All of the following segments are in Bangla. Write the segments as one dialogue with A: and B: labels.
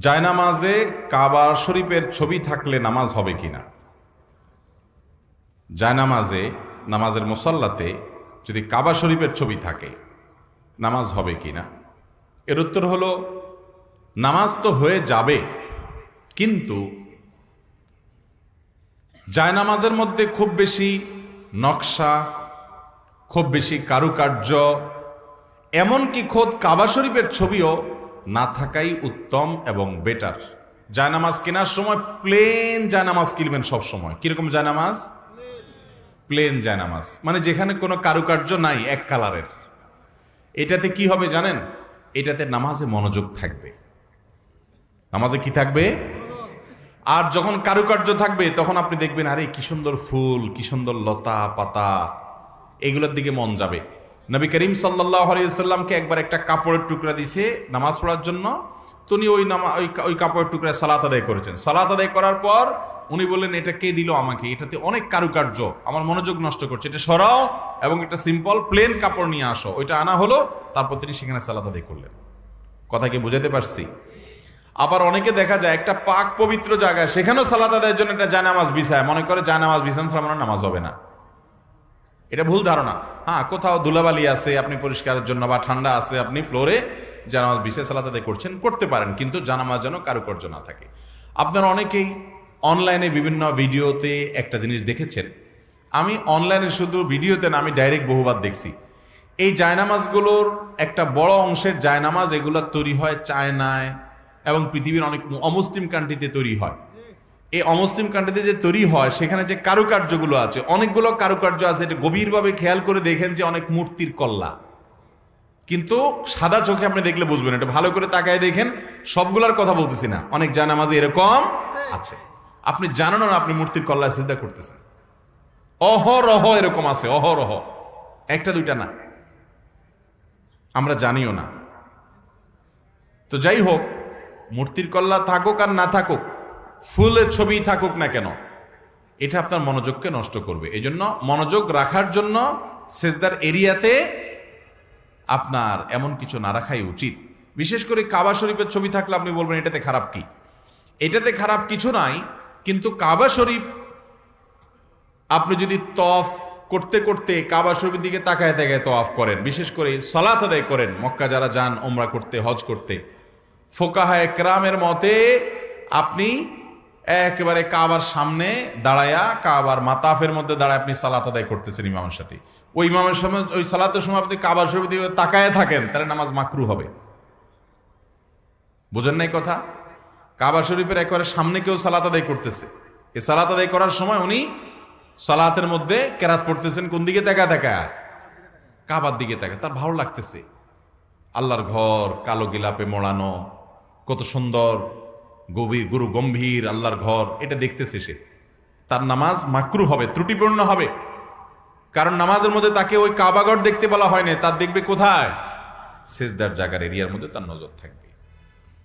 A: জায়নামাজে কাবা শরীফের ছবি থাকলে নামাজ হবে কিনা? জায়নামাজে, নামাজের মুসল্লাতে যদি কাবা শরীফের ছবি থাকে নামাজ হবে কিনা? এর উত্তর হলো নামাজ তো হয়ে যাবে, কিন্তু জায়নামাজের মধ্যে খুব বেশি নকশা, খুব বেশি কারুকার্য, এমনকি খোদ কাবা শরীফের ছবিও না থাকাই উত্তম এবং বেটার। জায়নামাজ কেনার সময় প্লেন জায়নামাজ কিনবেন সব সময়। কিরকম জায়নামাজ? প্লেন জায়নামাজ, মানে যেখানে কোনো কারুকার্য নাই, এক কালারের। এটাতে কি হবে জানেন? এটাতে নামাজে মনোযোগ থাকবে। নামাজে কি থাকবে? আর যখন কারুকার্য থাকবে তখন আপনি দেখবেন আরে কি সুন্দর ফুল, কি সুন্দর লতা পাতা, এগুলোর দিকে মন যাবে। নবী করিম সাল্লাল্লাহু আলাইহি ওয়াসাল্লামকে একবার একটা কাপড়ের টুকরা দিছে নামাজ পড়ার জন্য, তো উনি ওই কাপড়ের টুকরায় সালাত আদায় করেছেন। সালাত আদায় করার পর উনি বললেন, এটা কে দিল আমাকে? এটাতে অনেক কারুকার্য, আমার মনোযোগ নষ্ট করছে, এটা সরাও এবং একটা সিম্পল প্লেন কাপড় নিয়ে আসো। ওইটা আনা হলো, তারপর তিনি সেখানে সালাত আদায় করলেন। কথা কি বুঝাতে পারছি? আবার অনেকে দেখা যায় একটা পাক পবিত্র জায়গায় সেখানেও সালাত আদায়ের জন্য একটা জায়নামাজ বিছায়, মনে করে জায়নামাজ বিছান ছাড়া মনে হয় নামাজ হবে না। এটা ভুল ধারণা। হ্যাঁ, কোথাও ধুলাবালি আছে, আপনি পরিষ্কারের জন্য, বা ঠান্ডা আছে, আপনি ফ্লোরে জানামাজ বিছায় সালাত আদায় করছেন, করতে পারেন, কিন্তু জানামাজ যেন কারুকার্য না থাকে। আপনারা অনেকেই অনলাইনে বিভিন্ন ভিডিওতে একটা জিনিস দেখেছেন, আমি অনলাইনে শুধু ভিডিওতে না, আমি ডাইরেক্ট বহুবার দেখছি। এই জায়নামাজগুলোর একটা বড় অংশের জায়নামাজ এগুলো তৈরি হয় চায়নায় এবং পৃথিবীর অনেক অমুসলিম কান্ট্রিতে তৈরি হয়। এই অমুসলিম কান্ট্রিতে যে তৈরি হয় সেখানে যে কারুকার্যগুলো আছে, অনেকগুলো কারুকার্য আছে, এটা গভীরভাবে খেয়াল করে দেখেন যে অনেক মূর্তির কল্লা, কিন্তু সাদা চোখে আপনি দেখলে বুঝবেন। এটা ভালো করে তাকায় দেখেন, সবগুলোর কথা বলতেছি না, অনেক জায়নামাজে এরকম আছে আপনি জানেন না আপনি মূর্তির কল্লায় সিজদা করতেছেন। অহরহ এরকম আছে, অহরহ, একটা দুইটা না, আমরা জানিও না। তো যাই হোক, মূর্তির কল্লা থাকুক আর না থাকুক, ফুলের ছবি থাকুক না কেন, এটা আপনার মনোযোগকে নষ্ট করবে। এই জন্য মনোযোগ রাখার জন্য সেজদার এরিয়াতে আপনার এমন কিছু না রাখাই উচিত। বিশেষ করে কাবা শরীফের ছবি থাকলে আপনি বলবেন এটাতে খারাপ কি? এটাতে খারাপ কিছু নাই, কিন্তু কাবা শরীফ আপনি যদি তওয়াফ করতে করতে কাবা শরীফের দিকে তাকায় তাকায় তওয়াফ করেন, বিশেষ করে সালাত আদায় করেন, মক্কা যারা যান উমরা করতে, হজ করতে, ফোকাহায়ে কেরামের মতে আপনি একেবারে কাবার সামনে দাঁড়ায়া, কাবার মাতাফের মধ্যে দাঁড়ায় আপনি সালাত আদায় করতেছেন ইমামের সাথে। ওই ইমামের সময়, ওই সালাতের সময় আপনি কাবার শরীফের দিকে তাকায় থাকেন, তাহলে নামাজ মাকরু হবে। বুঝেন নাই কথা? কাবা শরীফের একেবারে সামনে কেউ সালাত আদায় করতেছে, এই সালাত আদায় করার সময় উনি সালাতের মধ্যে কেরাত পড়তেছেন, কোন দিকে তাকায় তাকায়? কাবার দিকে তাকায়। তার ভালো লাগতেছে, আল্লাহর ঘর কালো গিলাপে মোড়ানো, কত সুন্দর গুরু গম্ভীর আল্লাহর ঘর, এটা দেখতেছে সে। তার নামাজ মাকরু হবে, ত্রুটিপূর্ণ হবে, কারণ নামাজের মধ্যে তাকে ওই কাবাঘর দেখতে বলা হয়নি, তার দেখবে কোথায়? সেজদার জায়গার এরিয়ার মধ্যে তার নজর থাকবে।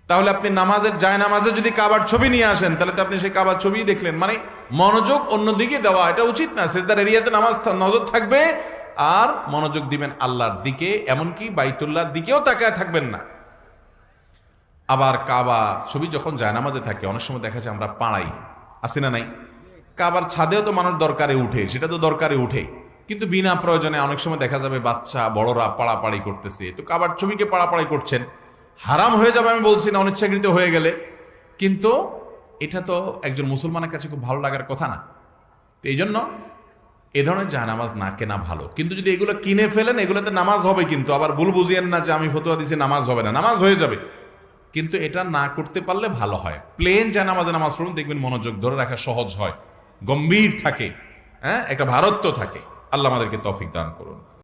A: তাহলে আপনি নামাজের জায়নামাজে যদি কাবার ছবি নিয়ে আসেন, তাহলে তো আপনি সেই কাবার ছবি দেখলেন, মানে মনোযোগ অন্যদিকে দেওয়া এটা উচিত না। সেজদার এরিয়াতে নামাজ নজর থাকবে আর মনোযোগ দিবেন আল্লাহর দিকে, এমনকি বাইতুল্লাহর দিকেও তাকায় থাকবেন না। আবার কাবা ছবি যখন জায়নামাজে থাকে, অনেক সময় দেখা যায় আমরা পাড়াই, আসি না নাই? কাবার ছাদেও তো মানুষ দরকারে উঠে, সেটা তো দরকারে উঠে, কিন্তু বিনা প্রয়োজনে অনেক সময় দেখা যাবে বাচ্চা বড়রা পাড়াপাড়ি করতেছে, তো কাবার ছবিকে পাড়াপাড়ি করছেন। হারাম হয়ে যাবে আমি বলছি না, অনিচ্ছাকৃত হয়ে গেলে, কিন্তু এটা তো একজন মুসলমানের কাছে খুব ভালো লাগার কথা না। তো এই জন্য এ ধরনের জায়নামাজ না কেনা ভালো। কিন্তু যদি এগুলো কিনে ফেলেন, এগুলোতে নামাজ হবে, কিন্তু আবার ভুল বুঝিয়েন না যে আমি ফতোয়া দিছি নামাজ হবে না, নামাজ হয়ে যাবে, কিন্তু এটা না করতে পারলে ভালো হয়। প্লেন জায়নামাজে নামাজ পড়ুন, দেখবেন মনোযোগ ধরে রাখা সহজ হয়, গম্ভীর থাকে, হ্যাঁ, একটা ভারত্ব থাকে। আল্লাহ আমাদেরকে তৌফিক দান করুন।